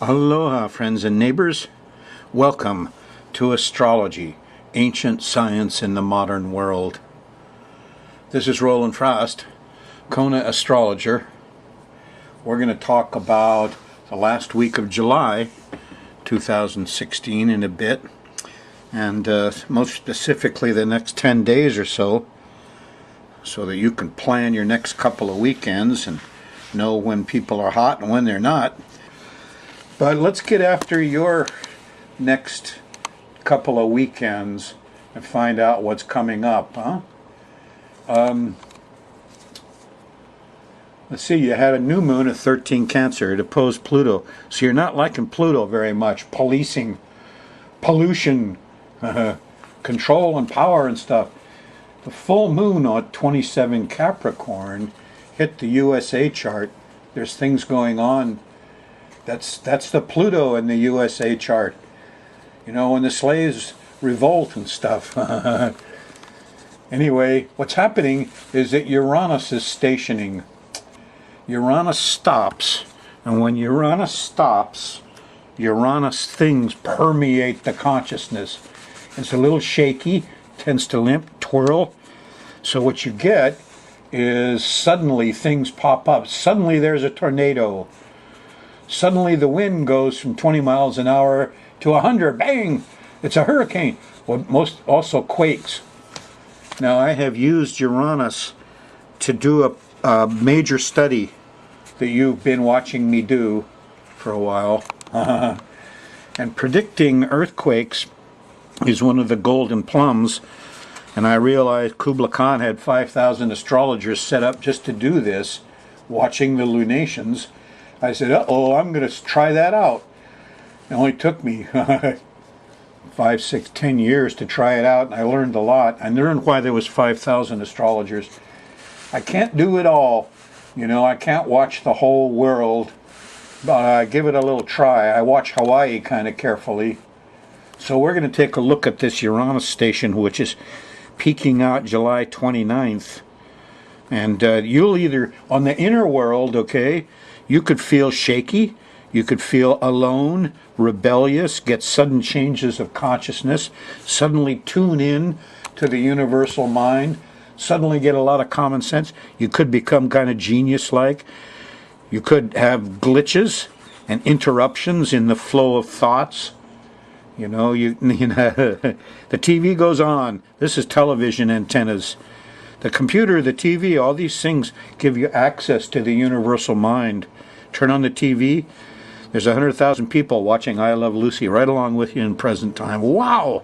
Aloha, friends and neighbors. Welcome to Astrology, Ancient Science in the Modern World. This is Roland Frost, Kona astrologer. We're going to talk about the last week of July 2016 in a bit, and most specifically the next 10 days or so that you can plan your next couple of weekends and know when people are hot and when they're not. But let's get after your next couple of weekends and find out what's coming up, huh? Let's see, you had a new moon at 13 Cancer. It opposed Pluto. So you're not liking Pluto very much. Policing, pollution, control and power and stuff. The full moon on 27 Capricorn hit the USA chart. There's things going on. That's the Pluto in the USA chart. You know, when the slaves revolt and stuff. Anyway, what's happening is that Uranus is stationing. Uranus stops, and when Uranus stops, Uranus things permeate the consciousness. It's a little shaky, tends to limp, twirl. So what you get is suddenly things pop up. Suddenly there's a tornado. Suddenly the wind goes from 20 miles an hour to 100. Bang! It's a hurricane. Well, most also quakes. Now I have used Uranus to do a major study that you've been watching me do for a while. And predicting earthquakes is one of the golden plums. And I realized Kublai Khan had 5,000 astrologers set up just to do this, watching the lunations. I said, uh-oh, I'm going to try that out. It only took me 5, 6, 10 years to try it out, and I learned a lot. I learned why there was 5,000 astrologers. I can't do it all. You know, I can't watch the whole world, but I give it a little try. I watch Hawaii kind of carefully. So we're going to take a look at this Uranus station, which is peaking out July 29th. And you'll either, on the inner world, okay, you could feel shaky, you could feel alone, rebellious, get sudden changes of consciousness, suddenly tune in to the universal mind, suddenly get a lot of common sense. You could become kind of genius-like. You could have glitches and interruptions in the flow of thoughts. You know, the TV goes on. This is television antennas. The computer, the TV, all these things give you access to the universal mind. Turn on the TV, there's 100,000 people watching I Love Lucy right along with you in present time. Wow!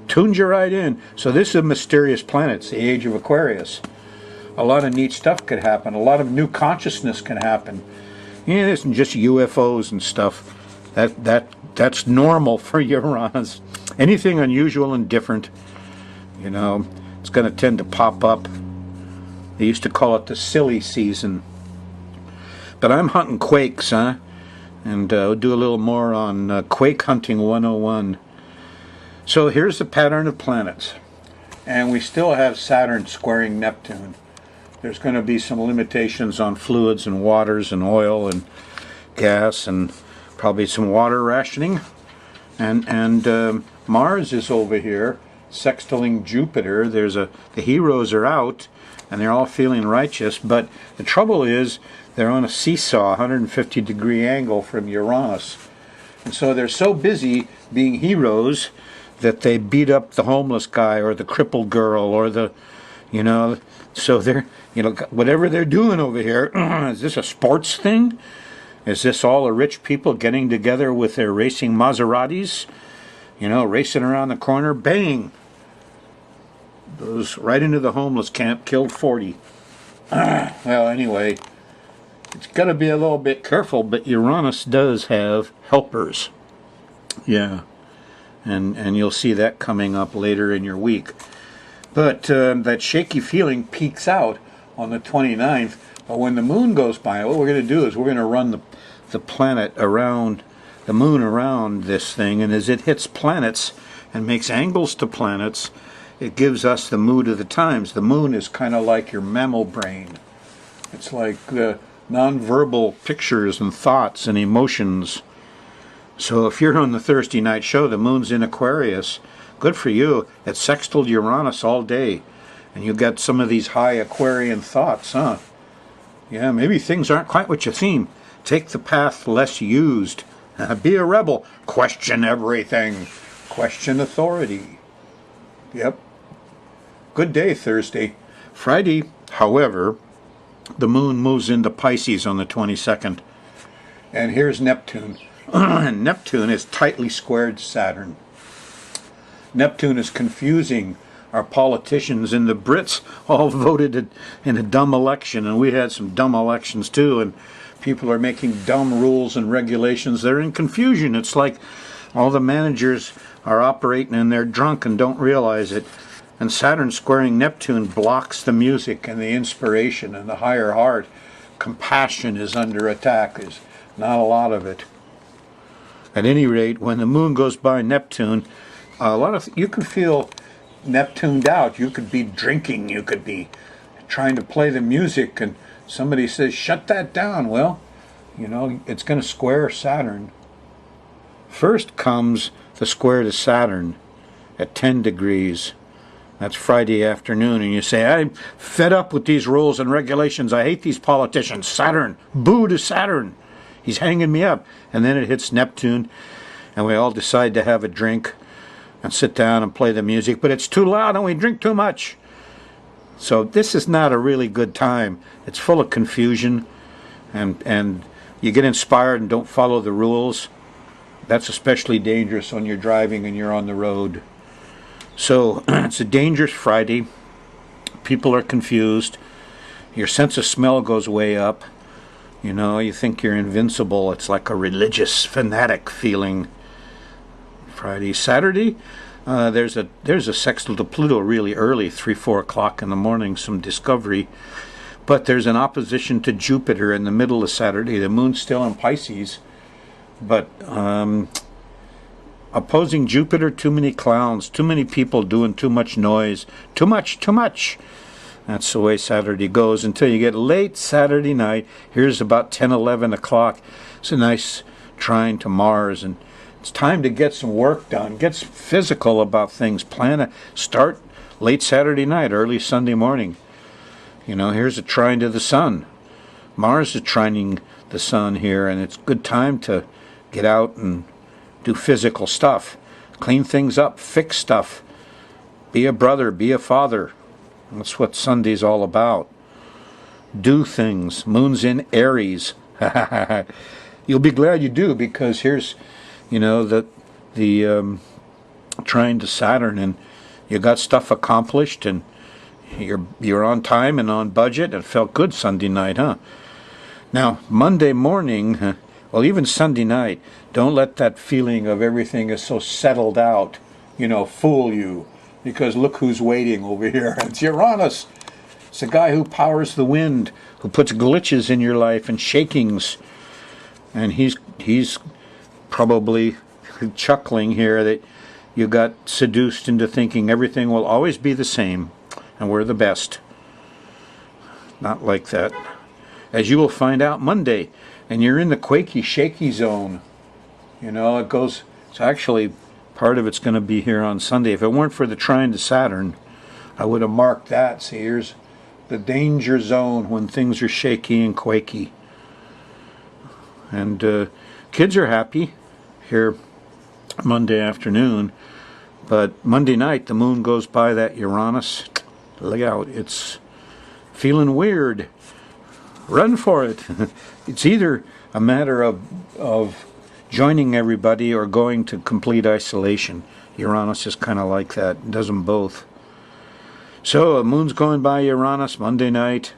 Tuned you right in. So this is a mysterious planet. It's the age of Aquarius. A lot of neat stuff could happen. A lot of new consciousness can happen. Yeah, it isn't just UFOs and stuff. That's normal for Uranus. Anything unusual and different, you know, it's going to tend to pop up. They used to call it the silly season. But I'm hunting quakes, huh? And we'll do a little more on Quake Hunting 101. So here's the pattern of planets. And we still have Saturn squaring Neptune. There's going to be some limitations on fluids and waters and oil and gas and probably some water rationing. And Mars is over here, sextiling Jupiter. The heroes are out, and they're all feeling righteous. But the trouble is, they're on a seesaw, 150-degree angle from Uranus. And so they're so busy being heroes that they beat up the homeless guy or the crippled girl or the, you know, so they're, you know, whatever they're doing over here, is this a sports thing? Is this all the rich people getting together with their racing Maseratis? You know, racing around the corner, bang! Goes right into the homeless camp, killed 40. Well, anyway, it's got to be a little bit careful, but Uranus does have helpers. Yeah, and you'll see that coming up later in your week. But that shaky feeling peaks out on the 29th. But when the moon goes by, what we're going to do is we're going to run the planet around, the moon around this thing, and as it hits planets and makes angles to planets, it gives us the mood of the times. The moon is kind of like your mammal brain. It's like nonverbal pictures and thoughts and emotions. So if you're on the Thursday night show, the moon's in Aquarius, good for you. It's sextiled Uranus all day. And you got some of these high Aquarian thoughts, huh? Yeah, maybe things aren't quite what you seem. Take the path less used. Be a rebel. Question everything. Question authority. Yep. Good day, Thursday. Friday, however, the moon moves into Pisces on the 22nd. And here's Neptune. Neptune is tightly squared Saturn. Neptune is confusing our politicians, and the Brits all voted in a dumb election, and we had some dumb elections too, and people are making dumb rules and regulations. They're in confusion. It's like all the managers are operating and they're drunk and don't realize it. And Saturn squaring Neptune blocks the music and the inspiration and the higher heart. Compassion is under attack. There's not a lot of it. At any rate, when the moon goes by Neptune, you can feel Neptuned out. You could be drinking. You could be trying to play the music, and somebody says, "Shut that down." Well, it's going to square Saturn. First comes the square to Saturn at 10 degrees. That's Friday afternoon, and you say, "I'm fed up with these rules and regulations. I hate these politicians. Saturn, boo to Saturn. He's hanging me up." And then it hits Neptune, and we all decide to have a drink and sit down and play the music, but it's too loud and we drink too much. So this is not a really good time. It's full of confusion, and you get inspired and don't follow the rules. That's especially dangerous when you're driving and you're on the road. So it's a dangerous Friday. People are confused. Your sense of smell goes way up. You think you're invincible. It's like a religious fanatic feeling. Friday. Saturday, there's a sextile to Pluto really early, 3-4 o'clock in the morning, some discovery. But there's an opposition to Jupiter in the middle of Saturday. The moon's still in Pisces, but opposing Jupiter, too many clowns, too many people doing too much noise, too much. That's the way Saturday goes until you get late Saturday night. Here's about 10, 11 o'clock. It's a nice trine to Mars, and it's time to get some work done. Get physical about things. Start late Saturday night, early Sunday morning. Here's a trine to the sun. Mars is trining the sun here, and it's a good time to get out and do physical stuff. Clean things up, fix stuff. Be a brother, be a father. That's what Sunday's all about. Do things. Moon's in Aries. You'll be glad you do, because here's the trine to Saturn, and you got stuff accomplished, and you're on time and on budget. It felt good Sunday night, huh? Now Monday morning, well, even Sunday night, don't let that feeling of everything is so settled out, fool you, because look who's waiting over here. It's Uranus. It's the guy who powers the wind, who puts glitches in your life and shakings, and he's probably chuckling here that you got seduced into thinking everything will always be the same and we're the best. Not like that. As you will find out Monday, and you're in the quaky, shaky zone. It's actually, part of it's going to be here on Sunday. If it weren't for the trine to Saturn, I would have marked that. See, here's the danger zone when things are shaky and quaky. And kids are happy here Monday afternoon, but Monday night the moon goes by that Uranus. Look out, it's feeling weird. Run for it. It's either a matter of joining everybody or going to complete isolation. Uranus is kind of like that. It does them both. So the moon's going by Uranus Monday night.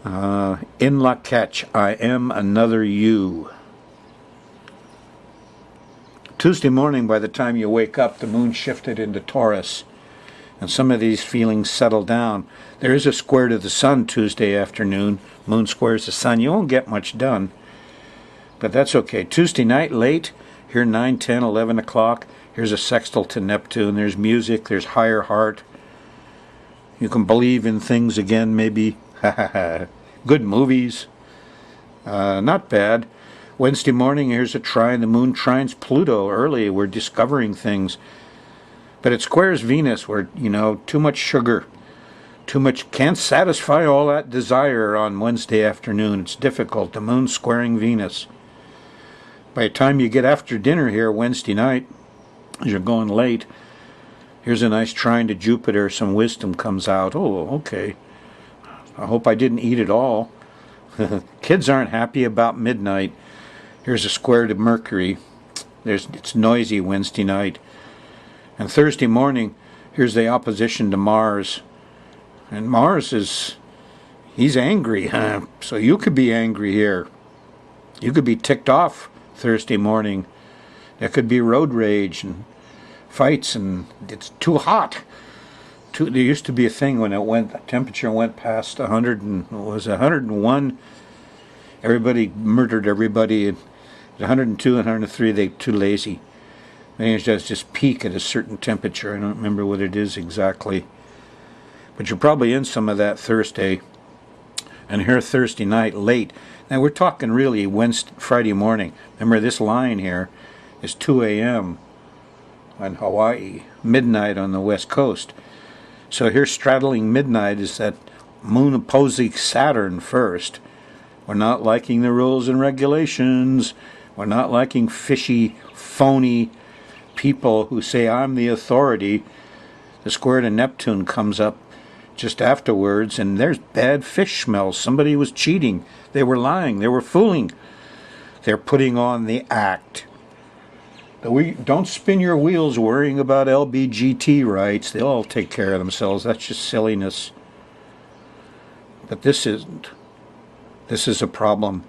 In la catch, I am another you. Tuesday morning, by the time you wake up, the moon shifted into Taurus, and some of these feelings settle down. There is a square to the sun Tuesday afternoon. Moon squares the sun. You won't get much done, but that's okay. Tuesday night, late, here 9, 10, 11 o'clock, here's a sextile to Neptune. There's music, there's higher heart. You can believe in things again, maybe. Good movies. Not bad. Wednesday morning, here's a trine. The moon trines Pluto early. We're discovering things. But it squares Venus where, too much sugar, too much, can't satisfy all that desire on Wednesday afternoon. It's difficult. The moon squaring Venus. By the time you get after dinner here Wednesday night, as you're going late, here's a nice trine to Jupiter. Some wisdom comes out. Oh, okay. I hope I didn't eat it all. Kids aren't happy about midnight. Here's a square to Mercury. It's noisy Wednesday night. And Thursday morning, here's the opposition to Mars. And Mars he's angry. So you could be angry here. You could be ticked off Thursday morning. There could be road rage and fights, and it's too hot. There used to be a thing when the temperature went past 101. Everybody murdered everybody. At 102 and 103, they're too lazy. They just peak at a certain temperature. I don't remember what it is exactly. But you're probably in some of that Thursday. And here Thursday night, late. Now we're talking really Friday morning. Remember, this line here is 2 a.m. on Hawaii, midnight on the west coast. So here straddling midnight is that moon opposing Saturn first. We're not liking the rules and regulations. We're not liking fishy, phony people who say, I'm the authority. The square to Neptune comes up just afterwards, and there's bad fish smells. Somebody was cheating. They were lying. They were fooling. They're putting on the act. Don't spin your wheels worrying about LBGT rights. They'll all take care of themselves. That's just silliness. But this isn't. This is a problem.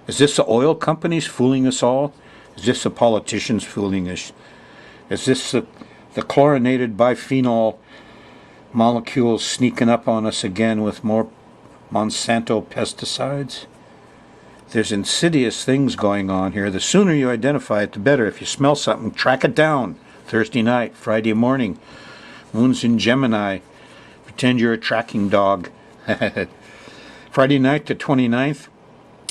Is this the oil companies fooling us all? Is this the politicians fooling us? Is this the chlorinated biphenol molecules sneaking up on us again with more Monsanto pesticides? There's insidious things going on here. The sooner you identify it, the better. If you smell something, track it down. Thursday night, Friday morning. Moon's in Gemini. Pretend you're a tracking dog. Friday night, the 29th,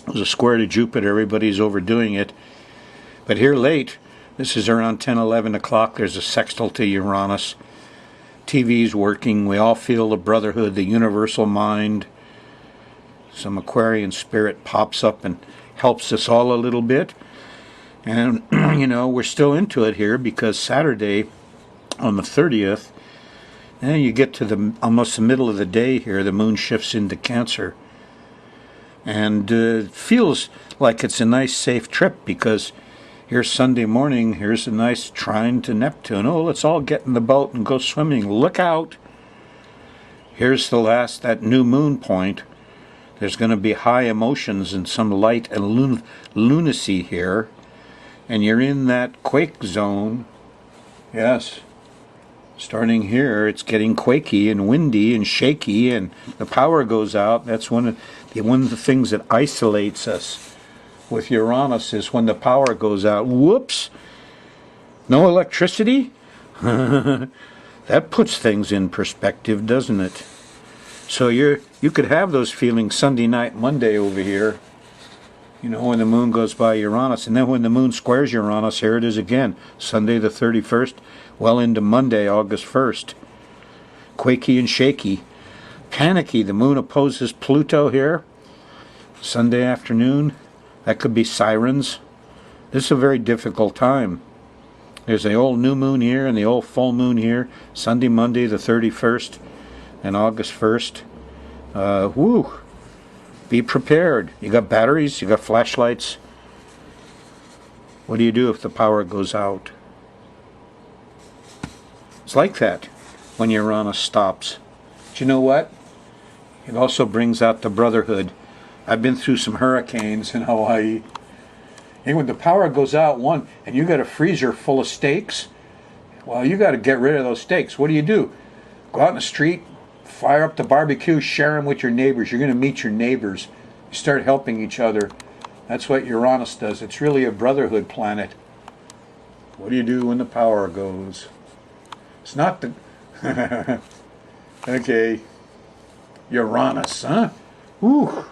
was a square to Jupiter. Everybody's overdoing it. But here late, this is around 10, 11 o'clock, there's a sextile to Uranus. TV's working. We all feel the brotherhood, the universal mind. Some Aquarian spirit pops up and helps us all a little bit. And, we're still into it here because Saturday on the 30th, and you get to almost the middle of the day here, the moon shifts into Cancer. And it feels like it's a nice, safe trip because here's Sunday morning, here's a nice trine to Neptune. Oh, let's all get in the boat and go swimming. Look out. Here's that new moon point. There's going to be high emotions and some light and lunacy here. And you're in that quake zone. Yes. Starting here, it's getting quaky and windy and shaky, and the power goes out. That's one of the things that isolates us with Uranus is when the power goes out. Whoops! No electricity? That puts things in perspective, doesn't it? So you could have those feelings Sunday night, Monday over here, when the moon goes by Uranus. And then when the moon squares Uranus, here it is again, Sunday the 31st, well into Monday, August 1st. Quaky and shaky. Panicky, the moon opposes Pluto here. Sunday afternoon, that could be sirens. This is a very difficult time. There's the old new moon here and the old full moon here. Sunday, Monday the 31st and August 1st. Be prepared. You got batteries, you got flashlights. What do you do if the power goes out? It's like that when Uranus stops. But you know what? It also brings out the brotherhood. I've been through some hurricanes in Hawaii. And when the power goes out, and you got a freezer full of steaks, well, you got to get rid of those steaks. What do? Go out in the street, fire up the barbecue, share them with your neighbors. You're going to meet your neighbors. You start helping each other. That's what Uranus does. It's really a brotherhood planet. What do you do when the power goes? It's not the... Okay. Uranus, huh? Ooh.